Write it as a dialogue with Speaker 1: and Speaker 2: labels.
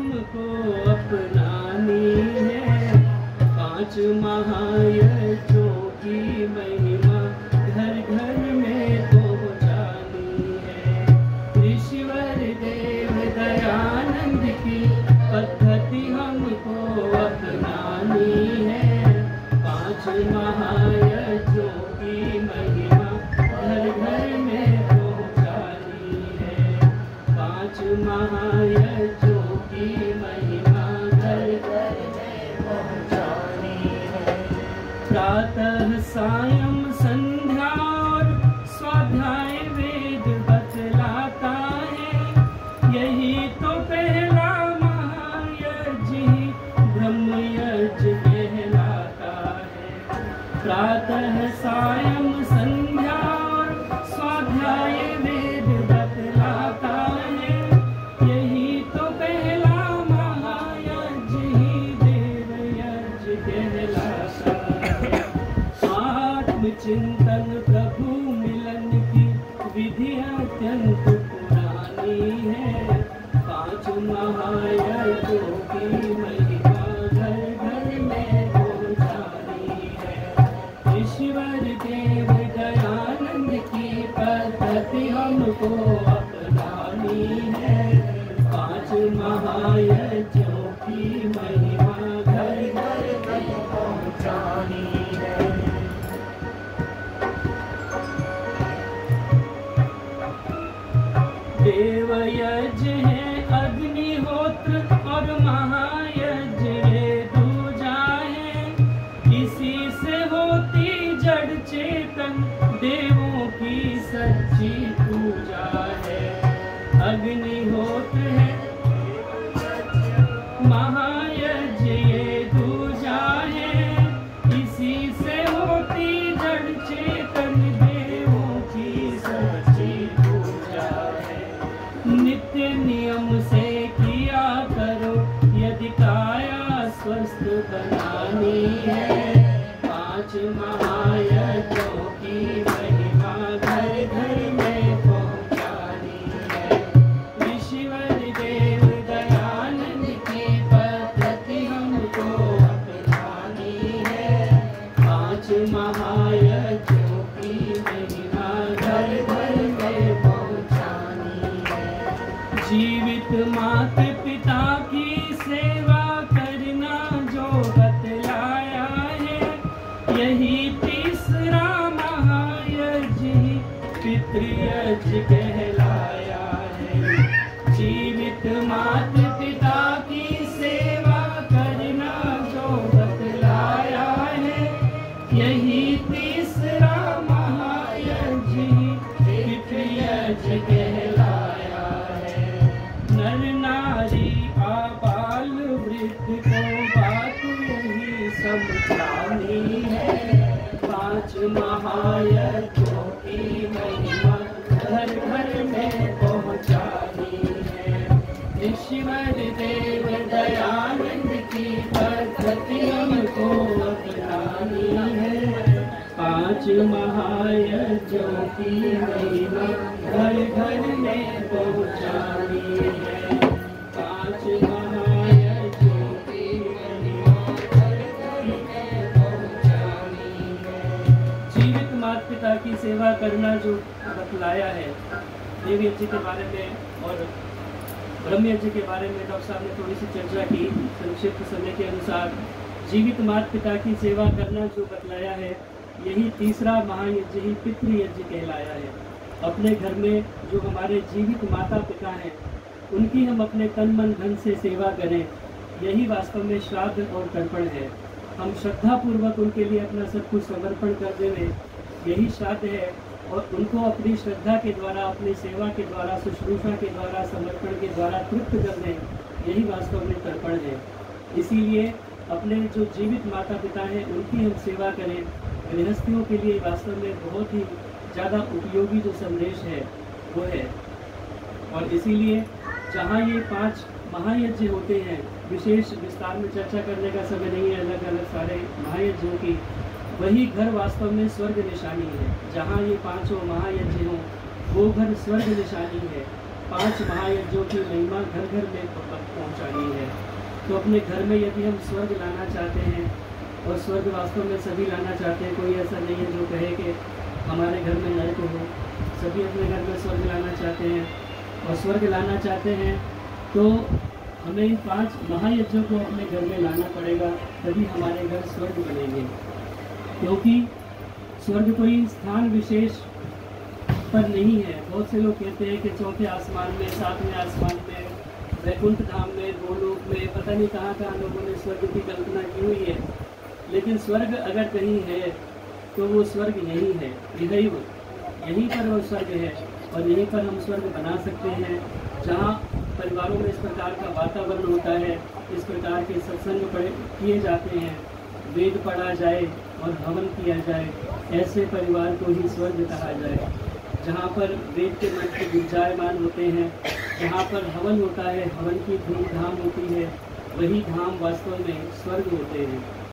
Speaker 1: हमको अपनानी है। 5 महायज्ञों की महिमा घर घर में पहुँचानी है। ईश्वर देव दयानंद की पद्धति हमको अपनानी है। 5 महायज्ञों की महिमा घर घर में पहुँचानी है। 5 महायज्ञों की महिमा घर घर में पहुँचानी है। प्रातः सायं संध्या और स्वाध्याय वेद बतलाता है। यही तो पहला महायज्ञ ब्रह्म यज्ञ कहलाता है। प्रातः सायं संध्या और स्वाध्याय वेद बतलाता है। यही तो पहला महायज्ञ देव यज्ञ कहलाता है। आत्मचिंतन प्रभु मिलन की विधि अत्यंत पुरानी है। 5 महायज्ञों की महिमा घर घर में पहुँचानी है। ईश्वर देव दयानंद की पद्धति हमको अपनानी है। 5 महायज्ञों की महिमा घर घर में पहुँचानी है। देव यज्ञ है अग्निहोत्र और महायज्ञ ये दूजा है। इसी से होती जड़ चेतन देवों की सच्ची पूजा है। अग्निहोत्र है महायज्ञ ये दूजा है। इसी से होती जड़ चेतन देवों की सच्ची पूजा है। नित्य नियम से किया करो यदि काया स्वस्थ बनानी है। 5 महायज्ञों की महिमा घर घर में पहुँचानी है। ईश्वर देव दयानंद की पद्धति हमको अपनानी है। 5 महायज्ञों की महिमा घर घर में पहुँचानी है। जीवित माता पिता की सेवा करना जो बतलाया है। यही तीसरा महायज्ञ पितृयज्ञ कहलाया है। जीवित माता पिता की सेवा करना जो बतलाया है। यही तीसरा महायज्ञ पितृयज्ञ कहलाया है। नर नारी आबाल वृद्ध को बात यही समझानी है। 5 महायज्ञों की महिमा घर घर में पहुँचानी है। ईश्वर देव दयानंद की पद्धति हमको अपनानी है। 5 महायज्ञों की महिमा घर घर में पहुँचानी है। 5 महायज्ञों की महिमा घर घर में पहुँचानी है। जीवित माता पिता की सेवा करना जो बतलाया है देव यज्ञ के बारे में और ब्रह्म यज्ञ के बारे में डॉक्टर साहब ने थोड़ी सी चर्चा की। संक्षिप्त समय के अनुसार जीवित माता पिता की सेवा करना जो बतलाया है यही तीसरा महायज्ञ ही पितृयज्ञ कहलाया है। अपने घर में जो हमारे जीवित माता पिता हैं उनकी हम अपने तन मन धन से सेवा करें, यही वास्तव में श्राद्ध और तर्पण है। हम श्रद्धा पूर्वक उनके लिए अपना सब कुछ समर्पण कर दें, यही श्राद्ध है। और उनको अपनी श्रद्धा के द्वारा, अपनी सेवा के द्वारा, शुश्रूषा के द्वारा, समर्पण के द्वारा तृप्त कर दें, यही वास्तव में तर्पण है। इसीलिए अपने जो जीवित माता पिता हैं उनकी हम सेवा करें। गृहस्थियों के लिए वास्तव में बहुत ही ज़्यादा उपयोगी जो संदेश है वो है। और इसीलिए जहाँ ये 5 महायज्ञ होते हैं, विशेष विस्तार में चर्चा करने का समय नहीं है अलग अलग सारे महायज्ञों की, वही घर वास्तव में स्वर्ग निशानी है। जहाँ ये 5 महायज्ञ हों वो घर स्वर्ग निशानी है। 5 महायज्ञों की महिमा घर घर में पहुँचानी है। तो अपने घर में यदि हम स्वर्ग लाना चाहते हैं, और स्वर्ग वास्तव में सभी लाना चाहते हैं, कोई ऐसा नहीं है जो कहे कि हमारे घर में नरक हो, सभी अपने घर में स्वर्ग लाना चाहते हैं। और स्वर्ग लाना चाहते हैं तो हमें इन 5 महायज्ञों को अपने घर में लाना पड़ेगा, तभी हमारे घर स्वर्ग बनेंगे। क्योंकि स्वर्ग कोई स्थान विशेष पर नहीं है। बहुत से लोग कहते हैं कि चौथे आसमान में, 7वें आसमान में, वैकुंठ धाम में, गोलोक में, पता नहीं कहाँ कहाँ लोगों ने स्वर्ग की कल्पना की हुई है। लेकिन स्वर्ग अगर कहीं है तो वो स्वर्ग यही है, यहीं पर वो स्वर्ग है। और यहीं पर हम स्वर्ग बना सकते हैं, जहाँ परिवारों में इस प्रकार का वातावरण होता है, इस प्रकार के सत्संग किए जाते हैं, वेद पढ़ा जाए और हवन किया जाए। ऐसे परिवार को ही स्वर्ग कहा जाए, जहाँ पर वेद के मंत्र गुंजायमान होते हैं, जहाँ पर हवन होता है, हवन की धूमधाम होती है, वही धाम वास्तव में स्वर्ग होते हैं।